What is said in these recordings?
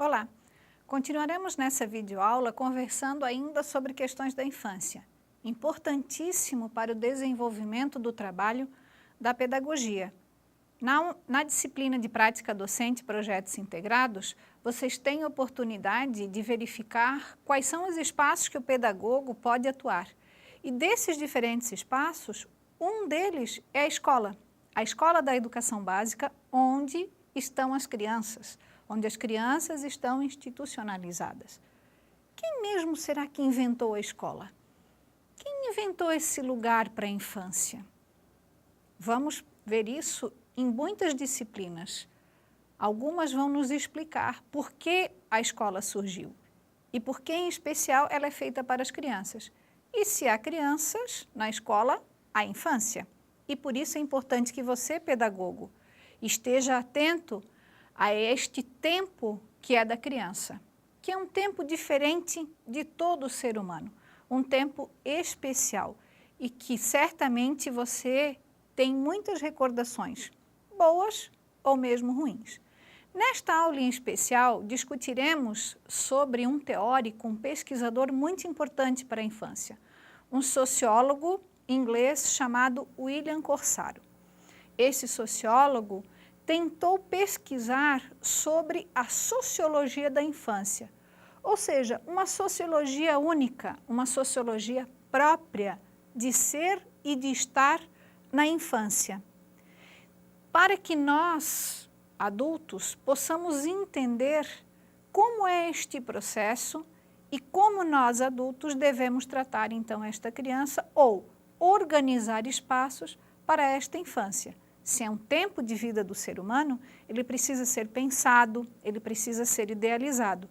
Olá! Continuaremos nessa videoaula conversando ainda sobre questões da infância, importantíssimo para o desenvolvimento do trabalho da pedagogia. Na disciplina de prática docente e projetos integrados, vocês têm oportunidade de verificar quais são os espaços que o pedagogo pode atuar. E desses diferentes espaços, um deles é a escola da educação básica, onde estão as crianças, onde as crianças estão institucionalizadas. Quem mesmo será que inventou a escola? Quem inventou esse lugar para a infância? Vamos ver isso em muitas disciplinas. Algumas vão nos explicar por que a escola surgiu e por que, em especial, ela é feita para as crianças. E se há crianças na escola, há infância. E por isso é importante que você, pedagogo, esteja atento a este tempo que é da criança, que é um tempo diferente de todo ser humano, um tempo especial e que certamente você tem muitas recordações, boas ou mesmo ruins. Nesta aula em especial, discutiremos sobre um teórico, um pesquisador muito importante para a infância, um sociólogo inglês chamado William Corsaro. Esse sociólogo tentou pesquisar sobre a sociologia da infância, ou seja, uma sociologia única, uma sociologia própria de ser e de estar na infância, para que nós, adultos, possamos entender como é este processo e como nós, adultos, devemos tratar então esta criança ou organizar espaços para esta infância. Se é um tempo de vida do ser humano, ele precisa ser pensado, ele precisa ser idealizado.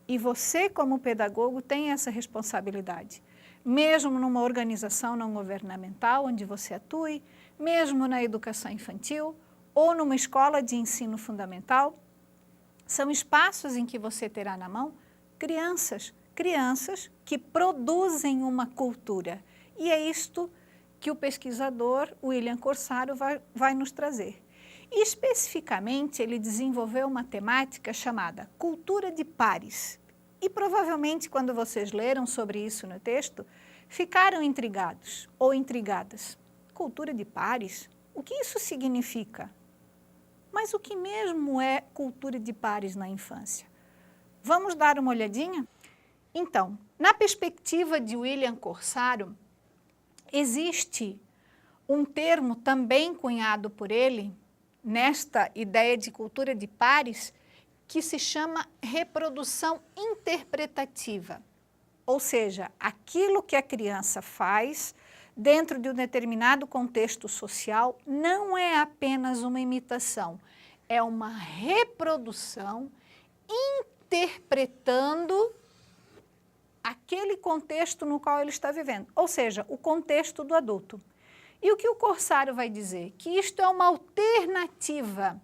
E você, como pedagogo, tem essa responsabilidade. Mesmo numa organização não governamental onde você atue, mesmo na educação infantil ou numa escola de ensino fundamental, são espaços em que você terá na mão crianças que produzem uma cultura. E é isto que o pesquisador William Corsaro vai nos trazer. E, especificamente, ele desenvolveu uma temática chamada cultura de pares. E provavelmente, quando vocês leram sobre isso no texto, ficaram intrigados ou intrigadas. Cultura de pares? O que isso significa? Mas o que mesmo é cultura de pares na infância? Vamos dar uma olhadinha? Então, na perspectiva de William Corsaro, existe um termo também cunhado por ele, nesta ideia de cultura de pares, que se chama reprodução interpretativa. Ou seja, aquilo que a criança faz dentro de um determinado contexto social não é apenas uma imitação, é uma reprodução interpretando aquele contexto no qual ele está vivendo, ou seja, o contexto do adulto. E o que o Corsaro vai dizer? Que isto é uma alternativa,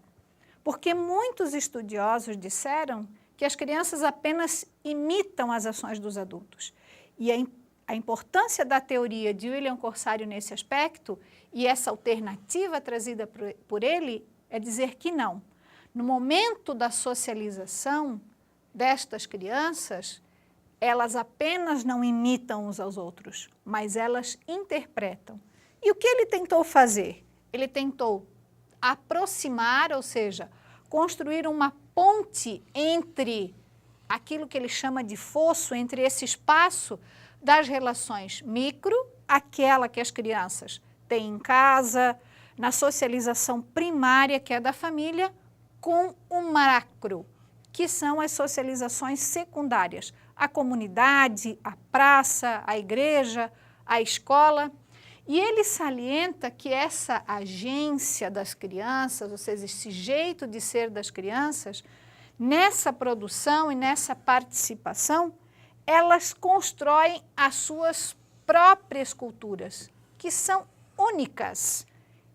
porque muitos estudiosos disseram que as crianças apenas imitam as ações dos adultos. E a importância da teoria de William Corsaro nesse aspecto, e essa alternativa trazida por ele, é dizer que não. No momento da socialização destas crianças, elas apenas não imitam uns aos outros, mas elas interpretam. E o que ele tentou fazer? Ele tentou aproximar, ou seja, construir uma ponte entre aquilo que ele chama de fosso, entre esse espaço das relações micro, aquela que as crianças têm em casa, na socialização primária, que é da família, com o macro, que são as socializações secundárias, a comunidade, a praça, a igreja, a escola. E ele salienta que essa agência das crianças, ou seja, esse jeito de ser das crianças, nessa produção e nessa participação, elas constroem as suas próprias culturas, que são únicas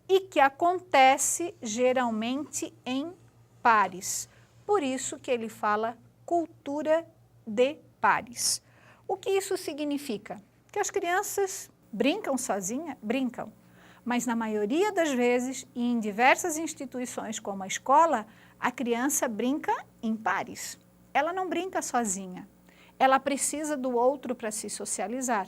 e que acontece geralmente em pares. Por isso que ele fala cultura de pares. O que isso significa? Que as crianças brincam sozinhas? Brincam. Mas na maioria das vezes, e em diversas instituições como a escola, a criança brinca em pares. ela não brinca sozinha. Ela precisa do outro para se socializar.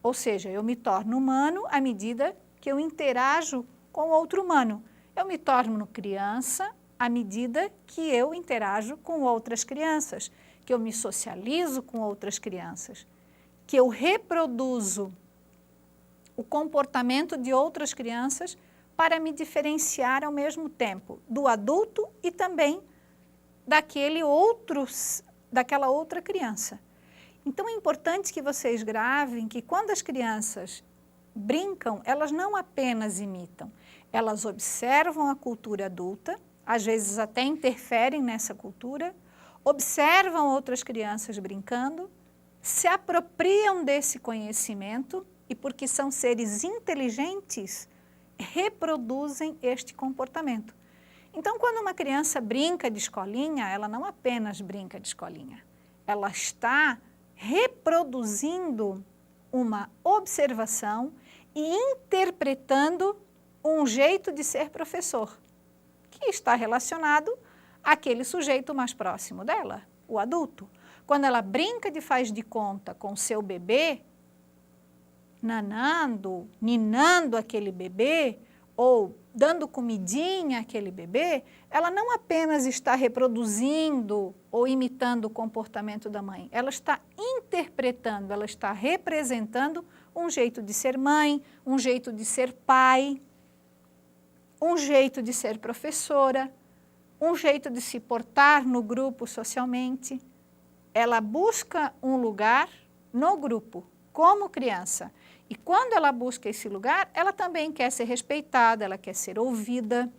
Ou seja, eu me torno humano à medida que eu interajo com outro humano. Eu me torno criança à medida que eu interajo com outras crianças, que eu me socializo com outras crianças, que eu reproduzo o comportamento de outras crianças para me diferenciar ao mesmo tempo do adulto e também daquela outra criança. Então é importante que vocês gravem que quando as crianças brincam, elas não apenas imitam, elas observam a cultura adulta, às vezes até interferem nessa cultura, observam outras crianças brincando, se apropriam desse conhecimento e, porque são seres inteligentes, reproduzem este comportamento. Então, quando uma criança brinca de escolinha, ela não apenas brinca de escolinha, ela está reproduzindo uma observação e interpretando um jeito de ser professor, que está relacionado àquele sujeito mais próximo dela, o adulto. Quando ela brinca de faz de conta com seu bebê, nanando, ninando aquele bebê, ou dando comidinha àquele bebê, ela não apenas está reproduzindo ou imitando o comportamento da mãe, ela está interpretando, ela está representando um jeito de ser mãe, um jeito de ser pai, um jeito de ser professora, um jeito de se portar no grupo socialmente. Ela busca um lugar no grupo, como criança. E quando ela busca esse lugar, ela também quer ser respeitada, ela quer ser ouvida.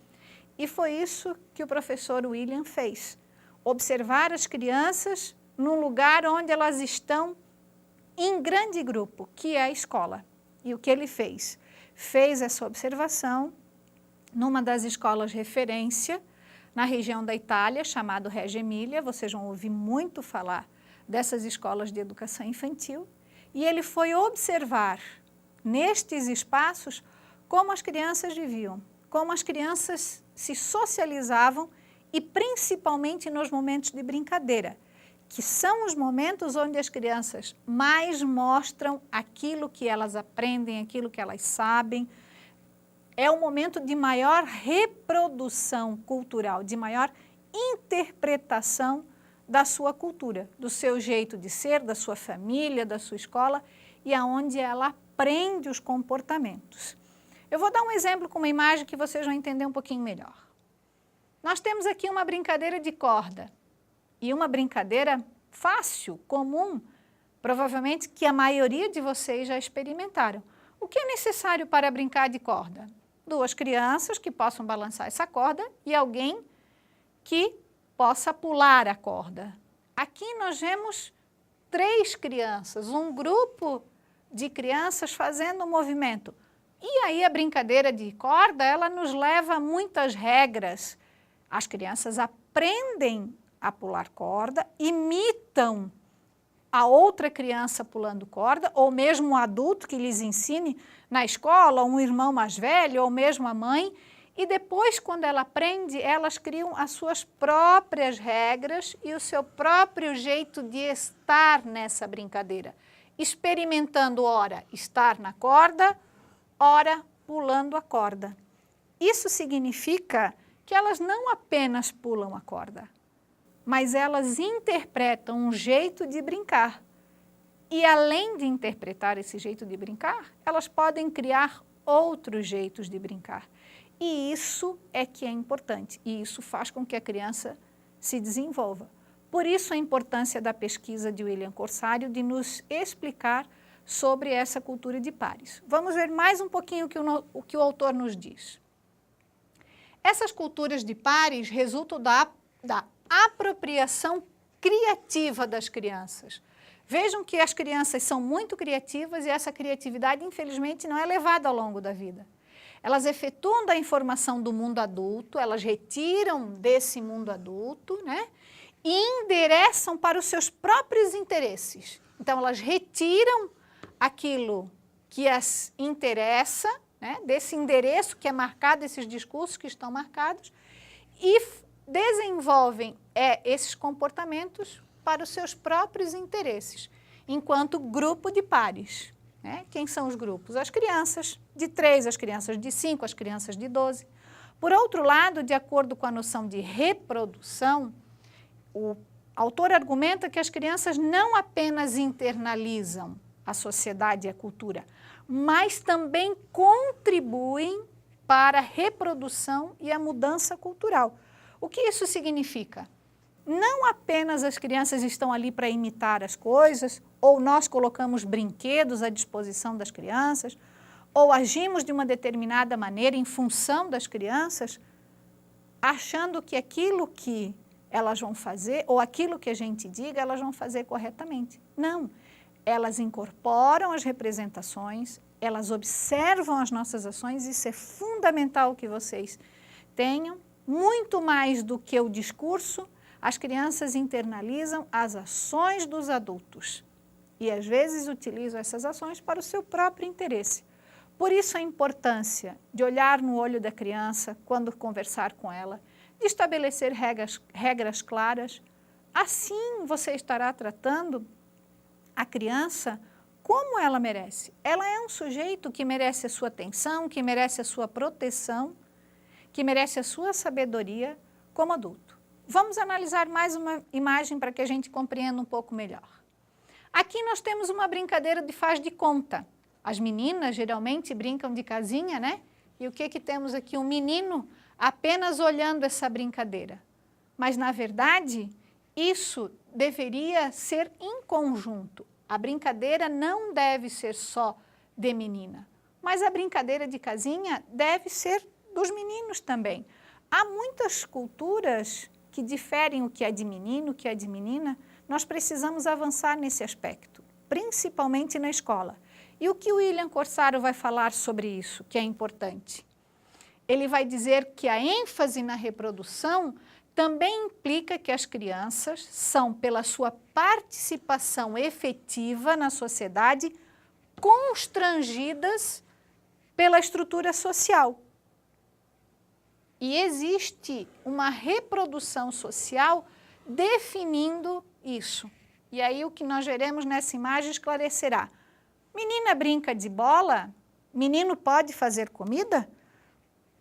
E foi isso que o professor William fez. Observar as crianças num lugar onde elas estão em grande grupo, que é a escola. E o que ele fez? Fez essa observação numa das escolas referência, na região da Itália, chamado Reggio Emília. Vocês vão ouvir muito falar dessas escolas de educação infantil. E ele foi observar nestes espaços como as crianças viviam, como as crianças se socializavam e principalmente nos momentos de brincadeira, que são os momentos onde as crianças mais mostram aquilo que elas aprendem, aquilo que elas sabem. É o momento de maior reprodução cultural, de maior interpretação da sua cultura, do seu jeito de ser, da sua família, da sua escola, e aonde ela aprende os comportamentos. Eu vou dar um exemplo com uma imagem que vocês vão entender um pouquinho melhor. Nós temos aqui uma brincadeira de corda, e uma brincadeira fácil, comum, provavelmente que a maioria de vocês já experimentaram. O que é necessário para brincar de corda? 2 crianças que possam balançar essa corda e alguém que possa pular a corda. Aqui nós vemos 3 crianças, um grupo de crianças fazendo um movimento. E aí a brincadeira de corda, ela nos leva a muitas regras. As crianças aprendem a pular corda, imitam a outra criança pulando corda, ou mesmo um adulto que lhes ensine na escola, um irmão mais velho, ou mesmo a mãe, e depois, quando ela aprende, elas criam as suas próprias regras e o seu próprio jeito de estar nessa brincadeira, experimentando, ora, estar na corda, ora, pulando a corda. Isso significa que elas não apenas pulam a corda, mas elas interpretam um jeito de brincar. E além de interpretar esse jeito de brincar, elas podem criar outros jeitos de brincar. E isso é que é importante, e isso faz com que a criança se desenvolva. Por isso a importância da pesquisa de William Corsário de nos explicar sobre essa cultura de pares. Vamos ver mais um pouquinho o que o autor nos diz. Essas culturas de pares resultam da apropriação criativa das crianças. Vejam que as crianças são muito criativas e essa criatividade, infelizmente, não é levada ao longo da vida. Elas efetuam da informação do mundo adulto, elas retiram desse mundo adulto, né? E endereçam para os seus próprios interesses. Então, elas retiram aquilo que as interessa, né? Desse endereço que é marcado, esses discursos que estão marcados, e desenvolvem esses comportamentos para os seus próprios interesses, enquanto grupo de pares. Né? Quem são os grupos? As crianças de 3, as crianças de 5, as crianças de 12. Por outro lado, de acordo com a noção de reprodução, o autor argumenta que as crianças não apenas internalizam a sociedade e a cultura, mas também contribuem para a reprodução e a mudança cultural. O que isso significa? Não apenas as crianças estão ali para imitar as coisas, ou nós colocamos brinquedos à disposição das crianças, ou agimos de uma determinada maneira em função das crianças, achando que aquilo que elas vão fazer, ou aquilo que a gente diga, elas vão fazer corretamente. Não, elas incorporam as representações, elas observam as nossas ações, isso é fundamental que vocês tenham, muito mais do que o discurso, as crianças internalizam as ações dos adultos e às vezes utilizam essas ações para o seu próprio interesse. Por isso a importância de olhar no olho da criança quando conversar com ela, de estabelecer regras claras. Assim você estará tratando a criança como ela merece. Ela é um sujeito que merece a sua atenção, que merece a sua proteção, que merece a sua sabedoria como adulto. Vamos analisar mais uma imagem para que a gente compreenda um pouco melhor. Aqui nós temos uma brincadeira de faz de conta. As meninas geralmente brincam de casinha, né? E o que temos aqui? Um menino apenas olhando essa brincadeira. Mas, na verdade, isso deveria ser em conjunto. A brincadeira não deve ser só de menina, mas a brincadeira de casinha deve ser dos meninos também. Há muitas culturas que diferem o que é de menino, o que é de menina. Nós precisamos avançar nesse aspecto, principalmente na escola. E o que o William Corsaro vai falar sobre isso, que é importante? Ele vai dizer que a ênfase na reprodução também implica que as crianças são, pela sua participação efetiva na sociedade, constrangidas pela estrutura social. E existe uma reprodução social definindo isso. E aí o que nós veremos nessa imagem esclarecerá. Menina brinca de bola? Menino pode fazer comida?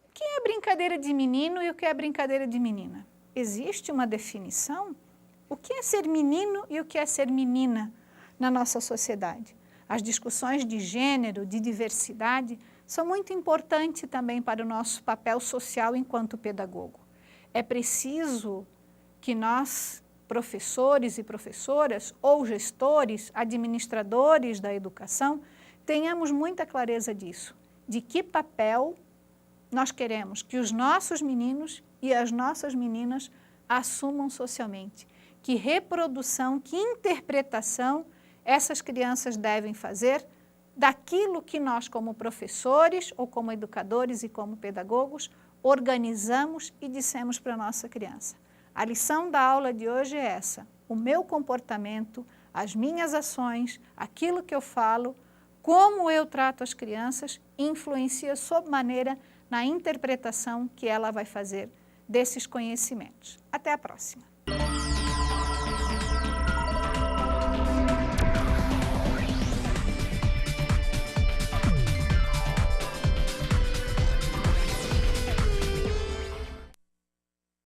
O que é brincadeira de menino e o que é brincadeira de menina? Existe uma definição? O que é ser menino e o que é ser menina na nossa sociedade? As discussões de gênero, de diversidade, são muito importantes também para o nosso papel social enquanto pedagogo. É preciso que nós, professores e professoras, ou gestores, administradores da educação, tenhamos muita clareza disso, de que papel nós queremos que os nossos meninos e as nossas meninas assumam socialmente, que reprodução, que interpretação essas crianças devem fazer daquilo que nós, como professores ou como educadores e como pedagogos, organizamos e dissemos para a nossa criança. A lição da aula de hoje é essa: o meu comportamento, as minhas ações, aquilo que eu falo, como eu trato as crianças, influencia sobremaneira na interpretação que ela vai fazer desses conhecimentos. Até a próxima!